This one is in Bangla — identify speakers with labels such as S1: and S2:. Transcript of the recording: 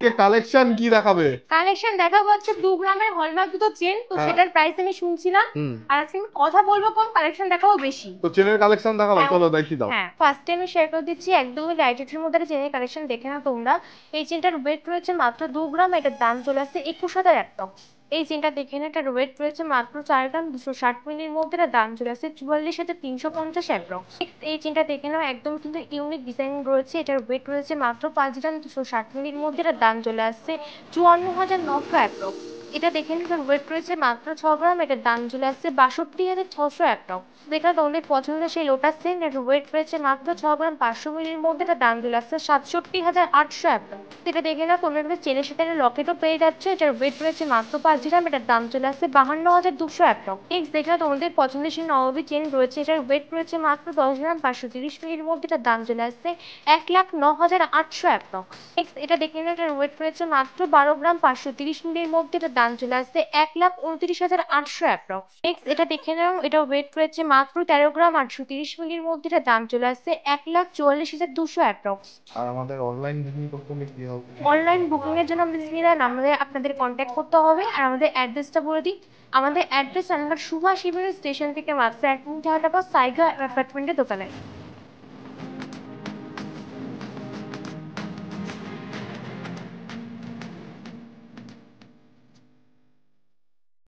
S1: আজকে কালেকশন কি দেখাবে?
S2: কালেকশন দেখাবো হচ্ছে 2 গ্রামের হলমার্ক দুটো চেন, তো সেটার প্রাইস আমি শুনছিলাম। আর আজকে আমি কথা বলবো কম, কালেকশন দেখাবো বেশি।
S1: তো চেনের কালেকশন দেখাবো, চলো দেখি দাও।
S2: হ্যাঁ, ফার্স্টে আমি শেয়ার করে দিচ্ছি একদমই লাইট ওয়েটের মধ্যে একটা চেনের কালেকশন দেখে নাও তোমরা। এই চেনটার ওয়েট রয়েছে মাত্র 2 গ্রাম, এটার দাম চলে আসছে 21,000 একদম। এই চেনটা দেখে না, এটার ওয়েট রয়েছে মাত্র 4 গ্রাম, 260 মিলির মধ্যে, এটার দাম চলে আসছে 44,350 একদম। এই চেনটা দেখে নাও, একদম কিন্তু ইউনিক ডিজাইন রয়েছে, এটার ওয়েট রয়েছে মাত্র 5 গ্রাম, 260 মিলির মধ্যে, এটার দাম চলে আসছে 54,900 একদম। এটা দেখে নিন, এটার ওয়েট রয়েছে মাত্র 6 গ্রাম, এটার দাম চলে আসছে 62,600 একদম। দেখে তোমাদের পছন্দের সেই লোটাস সেন, এটার ওয়েট রয়েছে মাত্র 6 গ্রাম, 500 মিলির মধ্যে, এটার দাম চলে আসছে 67,800 একদম। এটা দেখে না, তোমরা কিন্তু চেনের সাথে লকেটও পেয়ে যাচ্ছে, এটার ওয়েট রয়েছে মাত্র 5 গ্রাম, এটার দাম চলে আসছে 52,200 একদম। নেক্সট দেখে না, তোমাদের পছন্দের সেই নববী চেন রয়েছে, এটার ওয়েট রয়েছে মাত্র 10 গ্রাম, 530 মিলির মধ্যে, এটার দাম চলে আসছে 1,09,800 একদম। নেক্সট এটা দেখে না, এটার ওয়েট রয়েছে মাত্র 12 গ্রাম, 530 মিলির মধ্যে, এটার দাম চলে আসছে 1,29,800 একদম। নেক্সট এটা দেখে নাও, এটা ওয়েট রয়েছে মাত্র 13 গ্রাম, 830 মিলির মধ্যে, এটার দাম চলে আসছে 1,44,200 একদম।
S1: আর আমাদের অনলাইন বুকিং করতে হলে কি হবে?
S2: অনলাইন বুকিং এর জন্য আমাদের আপনাদের কন্ট্যাক্ট করতে হবে। আর আমাদের অ্যাড্রেসটা বলে দিই। আমাদের address Ranaghat Subhash avenue station থেকে মাত্র 1 মিনিট হাঁটা পর সাইগা অ্যাপার্টমেন্টের দোকানে।